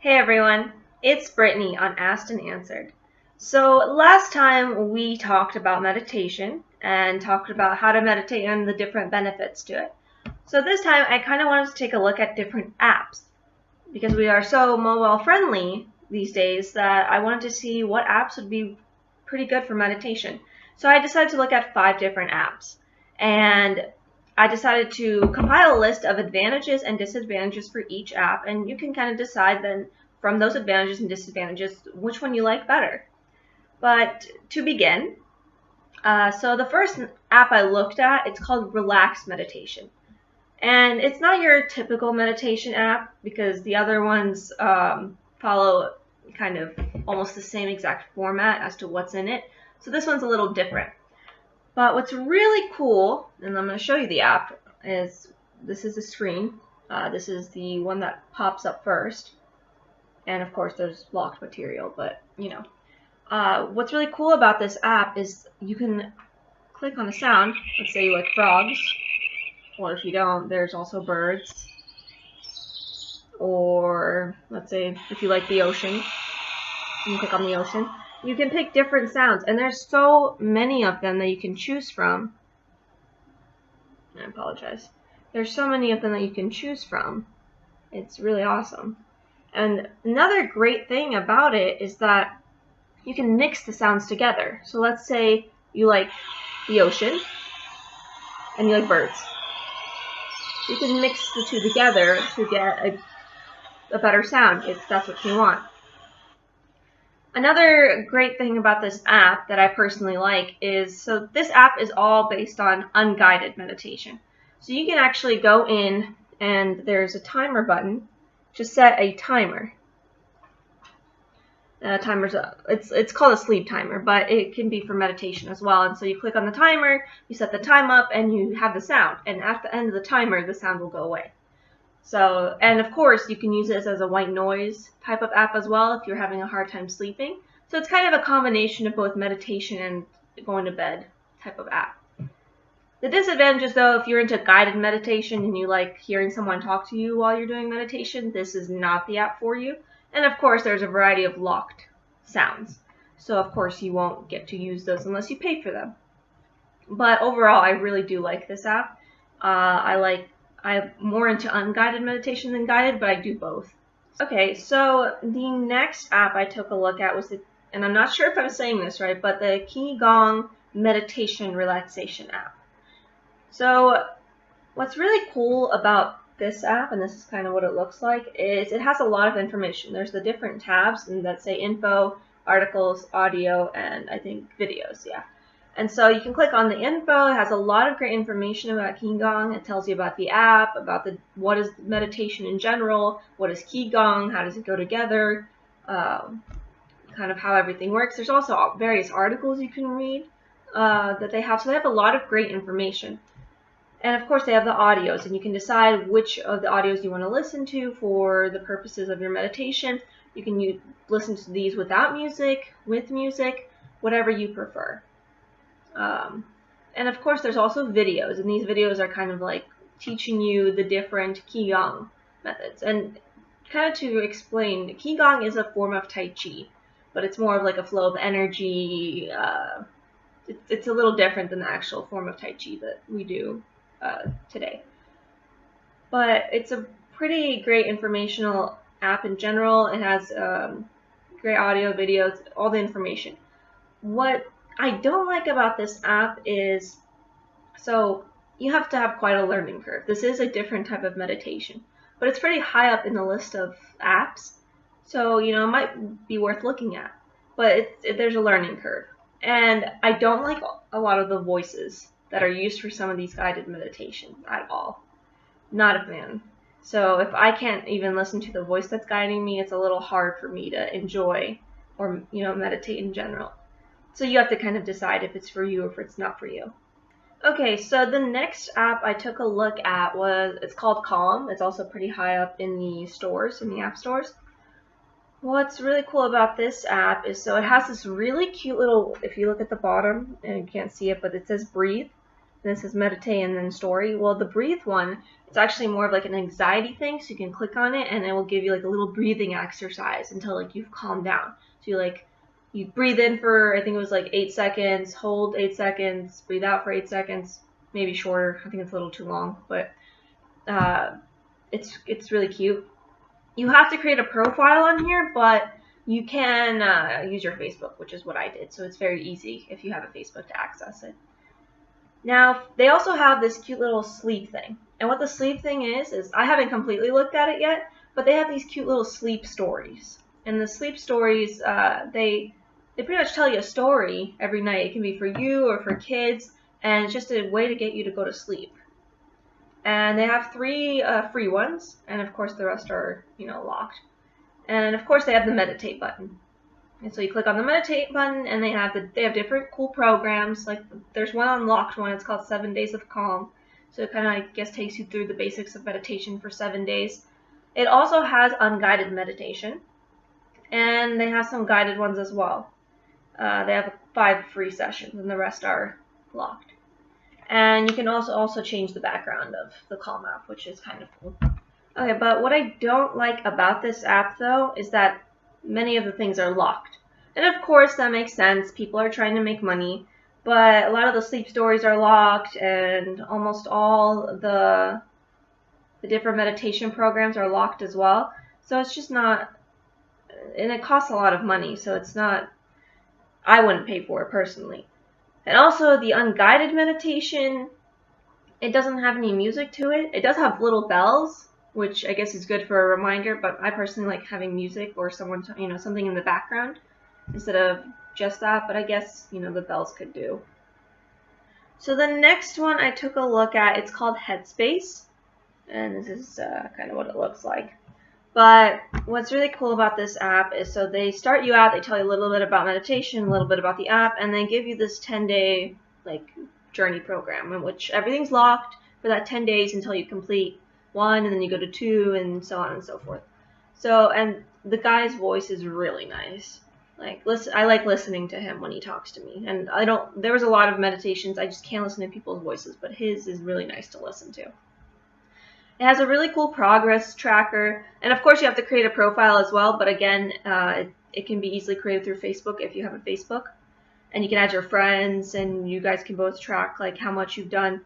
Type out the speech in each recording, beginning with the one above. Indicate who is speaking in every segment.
Speaker 1: Hey everyone, it's Brittany on Asked and Answered. So last time we talked about meditation and talked about how to meditate and the different benefits to it. So this time I kind of wanted to take a look at different apps because we are so mobile friendly these days that I wanted to see what apps would be pretty good for meditation. So I decided to look at 5 different apps, and I decided to compile a list of advantages and disadvantages for each app, and you can kind of decide then from those advantages and disadvantages which one you like better. But to begin, so the first app I looked at, it's called Relax Meditation. And it's not your typical meditation app because the other ones follow kind of almost the same exact format as to what's in it. So this one's a little different. But what's really cool, and I'm going to show you the app, is this is the screen. This is the one that pops up first. And of course there's locked material, but you know. What's really cool about this app is you can click on a sound. Let's say you like frogs. Or if you don't, there's also birds. Or let's say if you like the ocean, you can click on the ocean. You can pick different sounds, and there's so many of them that you can choose from. I apologize. There's so many of them that you can choose from. It's really awesome. And another great thing about it is that you can mix the sounds together. So let's say you like the ocean and you like birds. You can mix the two together to get a better sound if that's what you want. Another great thing about this app that I personally like is, so this app is all based on unguided meditation. So you can actually go in and there's a timer button to set a timer. It's called a sleep timer, but it can be for meditation as well. And so you click on the timer, you set the time up, and you have the sound. And at the end of the timer, the sound will go away. So, and of course, you can use this as a white noise type of app as well if you're having a hard time sleeping. So it's kind of a combination of both meditation and going to bed type of app. The disadvantages, though, if you're into guided meditation and you like hearing someone talk to you while you're doing meditation, this is not the app for you. And of course, there's a variety of locked sounds. So of course, you won't get to use those unless you pay for them. But overall, I really do like this app. I'm more into unguided meditation than guided, but I do both. Okay, so the next app I took a look at was and I'm not sure if I'm saying this right, but the Gong meditation relaxation app. So what's really cool about this app, and this is kind of what it looks like, is it has a lot of information. There's the different tabs that say info, articles, audio, and I think videos, yeah. And so you can click on the info. It has a lot of great information about Gong. It tells you about the app, about what is meditation in general, what is Gong, how does it go together, kind of how everything works. There's also various articles you can read that they have. So they have a lot of great information. And of course they have the audios, and you can decide which of the audios you want to listen to for the purposes of your meditation. You can listen to these without music, with music, whatever you prefer. And of course there's also videos, and these videos are kind of like teaching you the different Qigong methods. And kind of to explain, Qigong is a form of Tai Chi, but it's more of like a flow of energy. It's a little different than the actual form of Tai Chi that we do today. But it's a pretty great informational app in general. It has great audio, videos, all the information. What I don't like about this app is, so you have to have quite a learning curve. This is a different type of meditation, but it's pretty high up in the list of apps. So, you know, it might be worth looking at, but there's a learning curve. And I don't like a lot of the voices that are used for some of these guided meditations at all. Not a fan. So if I can't even listen to the voice that's guiding me, it's a little hard for me to enjoy or, you know, meditate in general. So you have to kind of decide if it's for you or if it's not for you. Okay, so the next app I took a look at it's called Calm. It's also pretty high up in the stores, in the app stores. What's really cool about this app is, so it has this really cute little, if you look at the bottom, and you can't see it, but it says breathe. and this is meditate and then story. Well, the breathe one, it's actually more of like an anxiety thing, so you can click on it and it will give you like a little breathing exercise until like you've calmed down. So you breathe in for, I think it was like 8 seconds, hold 8 seconds, breathe out for 8 seconds, maybe shorter. I think it's a little too long, but it's really cute. You have to create a profile on here, but you can use your Facebook, which is what I did. So it's very easy if you have a Facebook to access it. Now, they also have this cute little sleep thing. And what the sleep thing is I haven't completely looked at it yet, but they have these cute little sleep stories. And the sleep stories, they pretty much tell you a story every night. It can be for you or for kids, and it's just a way to get you to go to sleep. And they have 3 free ones, and of course the rest are, locked. And of course they have the meditate button. And so you click on the meditate button, and they have different cool programs. Like there's one unlocked one. It's called 7 Days of Calm. So it kind of, I guess, takes you through the basics of meditation for 7 days. It also has unguided meditation, and they have some guided ones as well. They have 5 free sessions, and the rest are locked. And you can also change the background of the Calm app, which is kind of cool. Okay, but what I don't like about this app, though, is that many of the things are locked. And of course, that makes sense. People are trying to make money. But a lot of the sleep stories are locked, and almost all the different meditation programs are locked as well. So it's just not, and it costs a lot of money, so it's not, I wouldn't pay for it personally. And also the unguided meditation, it doesn't have any music to it. It does have little bells, which I guess is good for a reminder, but I personally like having music or someone, something in the background instead of just that, but I guess, the bells could do. So the next one I took a look at, it's called Headspace, and this is kind of what it looks like. But what's really cool about this app is, so they start you out, they tell you a little bit about meditation, a little bit about the app, and they give you this 10-day journey program in which everything's locked for that 10 days until you complete 1, and then you go to 2, and so on and so forth. So, and the guy's voice is really nice. I like listening to him when he talks to me. And there was a lot of meditations, I just can't listen to people's voices, but his is really nice to listen to. It has a really cool progress tracker, and of course you have to create a profile as well, but again, it can be easily created through Facebook if you have a Facebook. And you can add your friends, and you guys can both track how much you've done.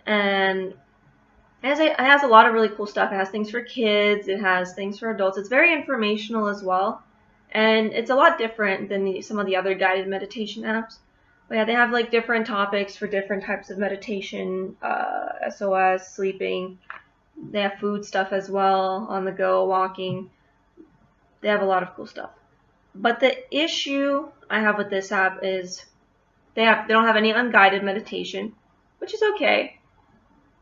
Speaker 1: And it has a lot of really cool stuff. It has things for kids, it has things for adults. It's very informational as well, and it's a lot different than some of the other guided meditation apps. But yeah, they have different topics for different types of meditation, SOS, sleeping. They have food stuff as well, on the go, walking. They have a lot of cool stuff. But the issue I have with this app is they don't have any unguided meditation, which is okay,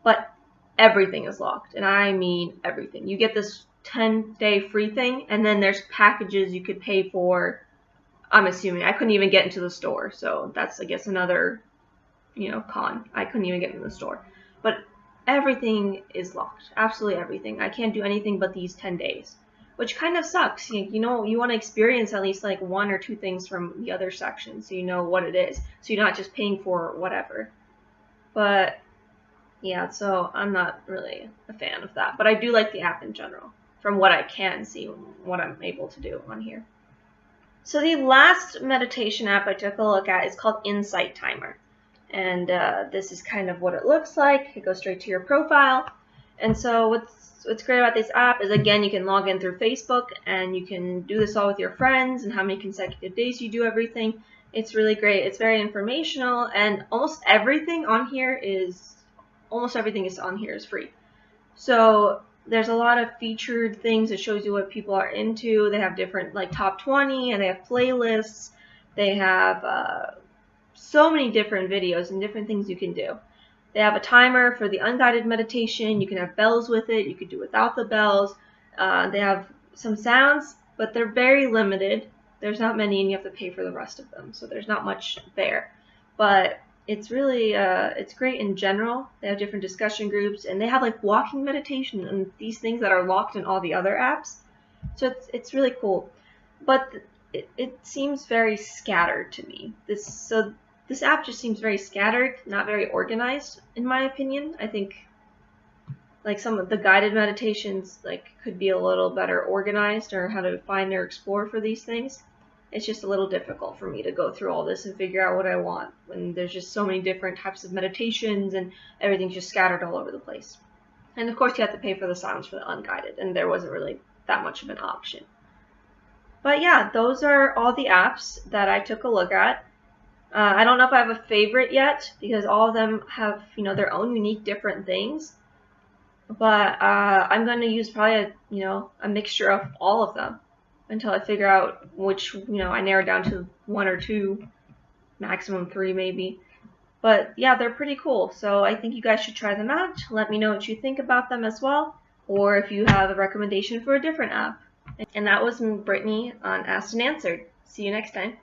Speaker 1: but everything is locked, and I mean everything. You get this 10-day free thing, and then there's packages you could pay for. I'm assuming I couldn't even get into the store, so that's, I guess, another con. I couldn't even get into the store, but everything is locked. Absolutely everything. I can't do anything but these 10 days, which kind of sucks. You want to experience at least 1 or 2 things from the other section, so you know what it is, so you're not just paying for whatever. But yeah, so I'm not really a fan of that, but I do like the app in general, from what I can see, what I'm able to do on here. So the last meditation app I took a look at is called Insight Timer. And this is kind of what it looks like. It goes straight to your profile. And so what's great about this app is, again, you can log in through Facebook, and you can do this all with your friends, and how many consecutive days you do everything. It's really great. It's very informational, and almost everything on here is free. So there's a lot of featured things that shows you what people are into. They have different top 20, and they have playlists. They have so many different videos and different things you can do. They have a timer for the unguided meditation. You can have bells with it. You could do without the bells. They have some sounds, but they're very limited. There's not many, and you have to pay for the rest of them, so there's not much there. But it's really, it's great in general. They have different discussion groups, and they have walking meditation and these things that are locked in all the other apps. So it's really cool. But it seems very scattered to me. this app just seems very scattered, not very organized, in my opinion. I think like some of the guided meditations like could be a little better organized, or how to find or explore for these things. It's just a little difficult for me to go through all this and figure out what I want when there's just so many different types of meditations and everything's just scattered all over the place. And of course you have to pay for the sounds for the unguided, and there wasn't really that much of an option. But yeah, those are all the apps that I took a look at. I don't know if I have a favorite yet, because all of them have, you know, their own unique different things. But I'm going to use probably a mixture of all of them until I figure out which, I narrow down to 1 or 2, maximum 3 maybe. But yeah, they're pretty cool, so I think you guys should try them out. Let me know what you think about them as well, or if you have a recommendation for a different app. And that was Brittany on Asked and Answered. See you next time.